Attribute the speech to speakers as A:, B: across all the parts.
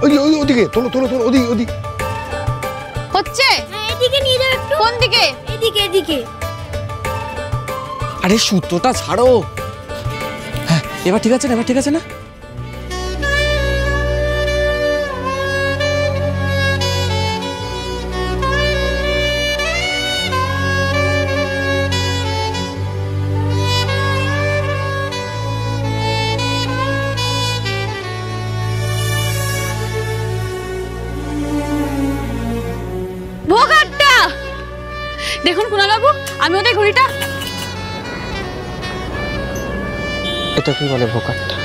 A: ওদিকে তোলো তোলো তোলো, ওদিকে ওদিকে
B: হচ্ছে।
C: এদিকে নিয়ে যাও একটু।
B: কোন দিকে?
C: এদিকে এদিকে।
D: আরে সুতোটা ছাড়ো। হ্যাঁ এবার ঠিক আছে না, এবার ঠিক আছে না?
B: দেখুন কুনাল বাবু, আমি ওদের ঘড়িটা।
D: এটা কি বলে ভোকাটটা?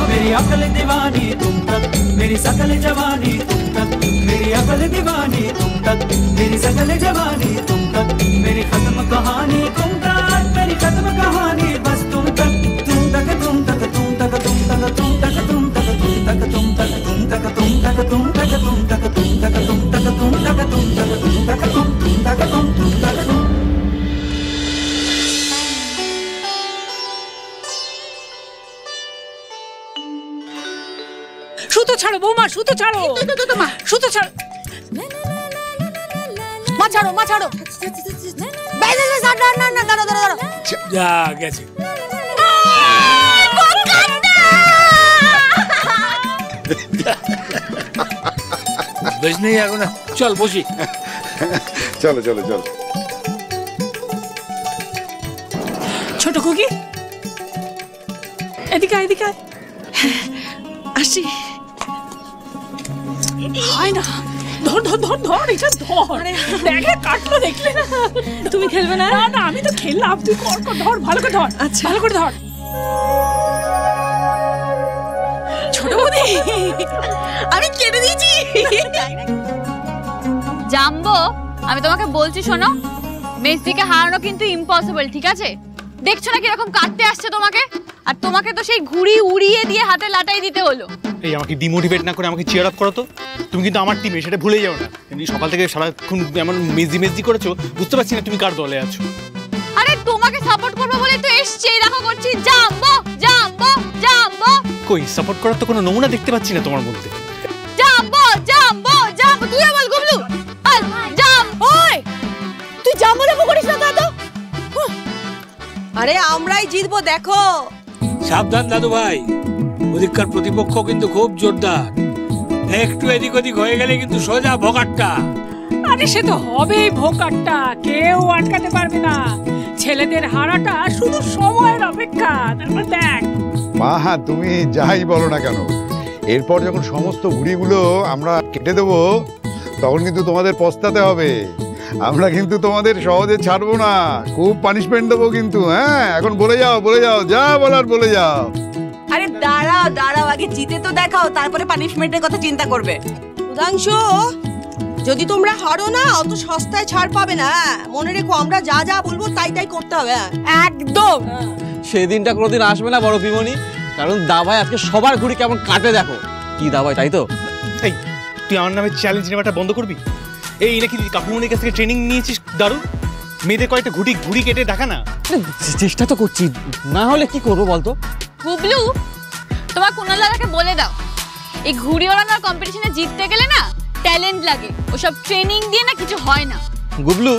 E: मेरी अकल दीवानी तुम तक, मेरी सकल जवानी तुम तक, मेरी अकल दीवानी तुम तक, मेरी सकल जवानी तुम तक, मेरी खत्म कहानी तुम तक, मेरी खत्म कहानी बस तुम तक, तुम तक तुम तक तुम तक तुम तक तुम तक तुम तक तुम तक तुम तक तुम तक तुम तक तुम तक तुम तक तुम तक तुम तक तुम तक तुम तक तुम तक तुम तक तुम तक तुम।
F: সুতো ছাড়ো বৌমা, সুতো ছাড়ো, সুতো ছাড়ো, মা ছাড়ো, মা ছাড়ো।
G: যা গেছে। বেশ নেই এখন, চল বসি।
A: চলো চলো চলো।
F: ছোট কুকি এদিকে এদিকে আসি। হয় না, ধর ধর ধর ধর, এটা ধর। দেখলে কাটলো, দেখলে না? তুমি খেলবে না? না আমি তো খেললাম, তুই কর কর, ধর ভালো করে ধর। আচ্ছা ভালো করে ধর। ছোট বৌদি আমি কেটে দিয়েছি।
B: জাম্বো, আমি তোমাকে বলছি শোনো, মেসিকে হারানো কিন্তু ইম্পসিবল, ঠিক আছে? দেখছো না কিরকম কাটতে আসছে তোমাকে, আর তোমাকে তো সেই ঘুড়ি উড়িয়ে দিয়ে হাতে লাটাই দিতে হলো।
H: এই আমাকে ডিমোটিভেট না করে আমাকে চিয়ার আপ করো তো। তুমি কিন্তু আমার টিমে, সেটা ভুলে যাও না। এমনি সকাল থেকে সারাক্ষণ এমন মেজি মেজি করেছো, বুঝতে পারছি না তুমি কার দলে আছো।
B: আরে তোমাকে সাপোর্ট করবো বলে তো এসছি, দেখো করছি। Jumbo jumbo jumbo.
H: কই সাপোর্ট করার তো কোনো নমুনা দেখতে পাচ্ছি না তোমার মধ্যে।
B: Jumbo jumbo jumbo. তুই বল গুবলু। জাম।
F: ওই তুই জাম্বো দেবো করিস না দাদা। আরে আমরাই জিতবো, দেখো।
G: সাবধান দাদু ভাই, ওদিককার প্রতিপক্ষ কিন্তু খুব জোরদার। একটু এদিক ওদিক হয়ে গেলে কিন্তু সোজা ভোকাট্টা।
F: আরে সে তো হবেই ভোকাট্টা, কেউ আটকাতে পারবে না। ছেলেদের হারাটা শুধু সময়ের অপেক্ষা। তারপর দেখ
A: মা, তুমি যাই বলো না কেন, এরপর যখন সমস্ত ঘুড়িগুলো আমরা কেটে দেবো, তখন কিন্তু তোমাদের পস্তাতে হবে। আমরা কিন্তু তোমাদের সহজে ছাড়বো না, খুব পানিশমেন্ট দেবো কিন্তু। হ্যাঁ এখন বলে যাও, বলে যাও, যা বলার বলে যাও।
F: আরে দাঁড়াও দাঁড়াও, আগে জিতে তো দেখাও, তারপরে পানিশমেন্টের কথা চিন্তা করবে।
I: সুধাংশু, যদি তোমরা হারো না, অত সস্তায় ছাড় পাবে না। মনে রেখো, আমরা যা যা বলবো তাই তাই করতে হবে।
F: একদম।
D: সেই দিনটা কোনোদিন আসবে না বড় পিমনি, কারণ দাবাই আজকে সবার ঘুড়ি কেমন কাটে দেখো। কি দাবাই, তাই তো?
H: এই তুই আমার নামে চ্যালেঞ্জ নেওয়াটা বন্ধ করবি? এই নাকি কাকুমনির কাছ থেকে ট্রেনিং নিয়েছিস? দারুণ, মেয়েদের কয়েকটা ঘুড়ি কেটে দেখা না।
D: চেষ্টা তো করছি, না হলে কি করবো বলতো?
B: গুবলু, তোমার কুনাল দাদাকে বলে দাও, এই ঘুড়ি ওড়ানোর কম্পিটিশনে জিততে গেলে না ট্যালেন্ট লাগে, ওসব ট্রেনিং দিয়ে না কিছু হয় না।
D: গুবলু,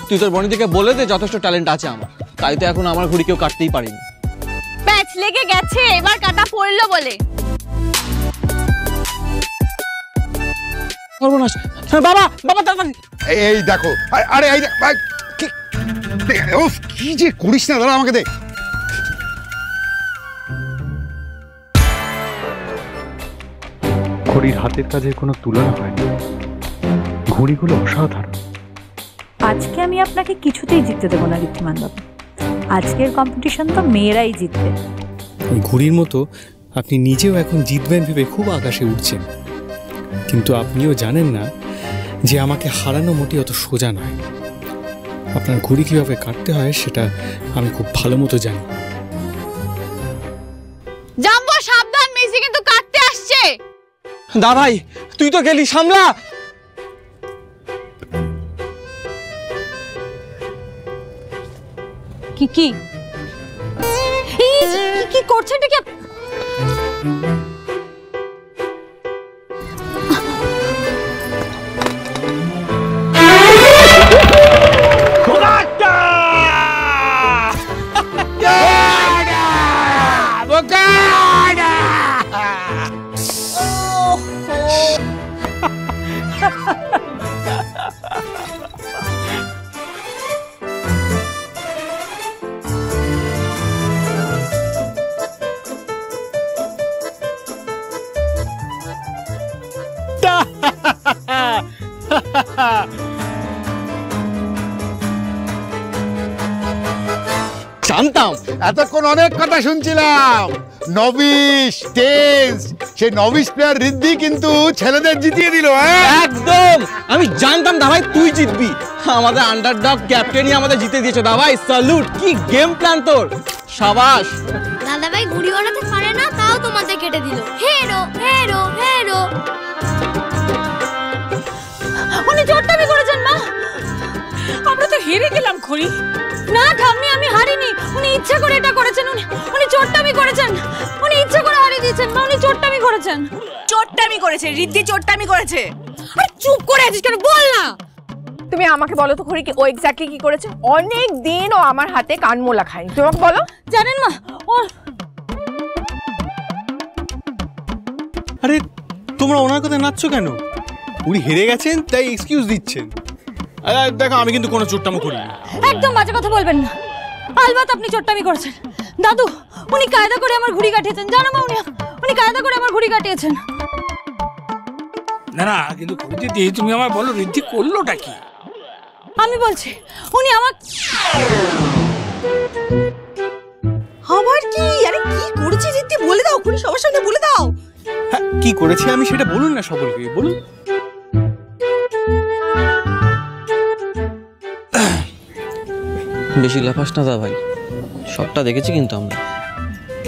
D: তুই তোর বনিদিকে বলে দে যথেষ্ট ট্যালেন্ট আছে আমার, তাই তো এখন আমার ঘুড়ি কেউ কাটতেই পারিনি।
B: প্যাচ লেগে গেছে, এবার কাটা পড়লো বলে।
D: সর্বনাশ! বাবা বাবা তাড়াতাড়ি!
A: এই দেখো, আরে এই কি যে করিস না, দাঁড়া আমাকে দে।
J: ঘড়ির হাতের কাজের কোনো তুলনা হয় না, ঘড়িগুলো অসাধারণ।
K: আজকে আমি আপনাকে কিছুতেই জিততে দেবো না ঋদ্ধিমান বাবু, আজকের কম্পিটিশন তো মেয়েরাই জিতবে।
J: ঘড়ির মতো আপনি নিজেও এখন জিতবেন ভেবে খুব আকাশে উঠছেন, কিন্তু আপনিও জানেন না যে আমাকে হারানো মোটেই অত সোজা নয়। আপনার ঘড়ি কীভাবে কাটতে হয় সেটা আমি খুব ভালো মতো জানি।
B: জাম্বো সাবধান, মেসি কিন্তু কাটতে আসছে।
D: দা ভাই, তুই তো গেলি, সামলা।
B: কি কি কি করছেন এটা কি?
D: জানতাম।
A: এতক্ষণ অনেক কথা শুনছিলাম, নবিশ টেন্স, সেই নবিশ প্লেয়ার রিদ্ধি কিন্তু ছেলেদের জিতিয়ে দিল।
D: একদম, আমি জানতাম দাভাই তুই জিতবি। আমাদের আন্ডারডগ ক্যাপ্টেনই আমাদের জিতে দিয়েছে দাভাই, স্যালুট। কি গেম প্ল্যান তোর, শাবাশ।
C: দাদা ভাই ঘুড়ি ওড়াতে পারে না, তাও তোমাদের কেটে দিল। হেরো হেরো হেরো।
B: উনি চোটটামি করেছেন মা।
F: আমরা তো হেরে গেলাম খড়ি।
B: না ঠাম্মি, আমি হারিনি। উনি ইচ্ছা করে এটা করেছেন। উনি চোটটামি করেছেন। উনি ইচ্ছা করে হারিয়ে দিয়েছেন মা। উনি চোটটামি করেছেন।
I: চোটটামি করেছে, রিদ্ধি চোটটামি করেছে।
B: আরে চুপ করে আছিস কেন, বল না।
L: তুমি আমাকে বলো তো খড়ি, ও এক্স্যাক্টলি কি করেছে? অনেক দিন ও আমার হাতে কানমোলা খায়নি, তুমি আমাকে বলো।
B: জানেন মা, ও
H: আরে তোমরা ওনার কথা নাচছো কেন? উনি হেরে গেছেন তাই এক্সকিউজ দিচ্ছেন। দেখো আমি কিন্তু কোনো চোট্টামো করিনি।
B: একদম বাজে কথা বলবেন না। আলবাত আপনি চোট্টামি করেছেন। দাদু, উনি কায়দা করে আমার ঘুড়ি কাটিয়েছেন। জানো মা, উনি কায়দা করে আমার ঘুড়ি কাটিয়েছেন।
G: না না, কিন্তু দিদি তুমি আমার বলো রিদ্ধি করলোটা কি?
B: আমি বলছি উনি আমার
I: আবার কি? আরে কি করেছে রিদ্ধি বলে দাও, খুনি সবার সামনে বলে দাও।
H: হ্যাঁ, কি করেছি আমি সেটা বলুন না সকলকে, বলুন।
D: বেশি লাফাস না দাভাই, সবটা দেখেছি কিন্তু আমরা।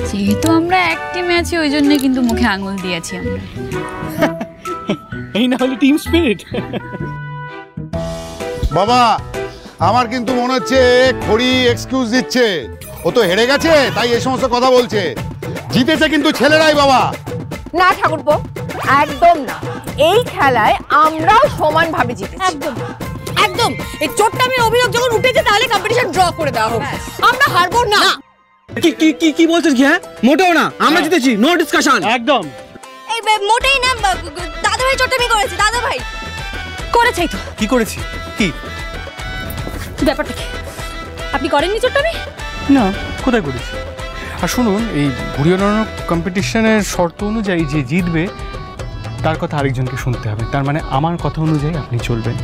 B: যেহেতু আমরা এক টিমে আছি ওই জন্য কিন্তু মুখে আঙুল দিয়েছি আমরা।
H: এই না হলে টিম স্পিরিট।
A: বাবা, আমার কিন্তু মনে হচ্ছে খড়ি এক্সকিউজ দিচ্ছে। ও তো হেরে গেছে তাই এই সমস্ত কথা বলছে। জিতেছে কিন্তু ছেলেরাই বাবা।
L: না ঠাকুরপো, একদম না। এই খেলায় আমরাও সমানভাবে জিতেছি।
I: একদম একদম। এই চোটটামির অভিযোগ যখন উঠেছে তাহলে কম্পিটিশন ড্র করে দেওয়া হোক। আমরা হারবো না।
D: কি কি কি কি বলছিস কি? হ্যাঁ, মোটেও না, আমরা জিতেছি, নো ডিসকাশন।
H: একদম।
I: এই মোটেই না, দাদা ভাই চোটটামি করেছে। দাদা ভাই
B: করেছেই তো।
H: কি করেছি? কি
B: ব্যাপারটা কি? আপনি করেননি চোটটামি?
J: না, কোথায় করেছি? আর শুনুন, এই ঘুড়ি ওড়ানোর কম্পিটিশনের শর্ত অনুযায়ী যে জিতবে তার কথা আরেকজনকে শুনতে হবে। তার মানে আমার কথা অনুযায়ী আপনি চলবেন,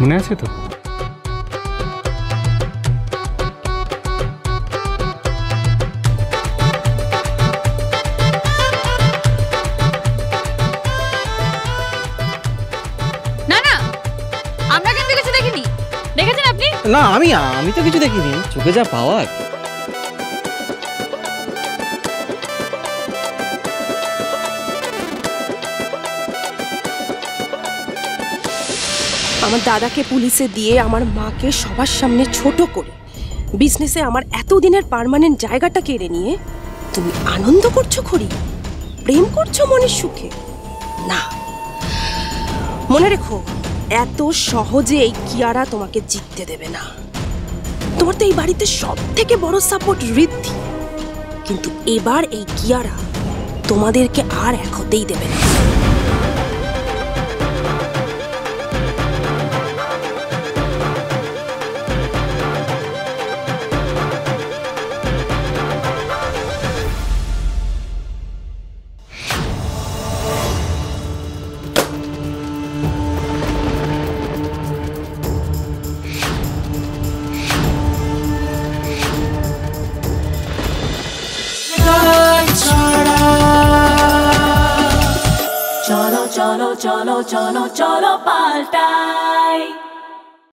J: মনে আছে তো?
B: না না, আমরা কিন্তু কিছু দেখিনি। দেখেছেন আপনি?
D: না, আমি তো কিছু দেখিনি, চোখে যা পাওয়ার।
I: আমার দাদাকে পুলিশে দিয়ে আমার মাকে সবার সামনে ছোট করে বিজনেসে আমার এতদিনের পার্মানেন্ট জায়গাটা কেড়ে নিয়ে তুমি আনন্দ করছো খড়ি? প্রেম করছো মনের সুখে? না, মনে রেখো, এত সহজে এই কিয়ারা তোমাকে জিততে দেবে না। তোমার তো এই বাড়িতে সব থেকে বড় সাপোর্ট রিদ্ধি, কিন্তু এবার এই কিয়ারা তোমাদেরকে আর এক হতেই দেবে না।
E: cholo cholo cholo cholo cholo paltai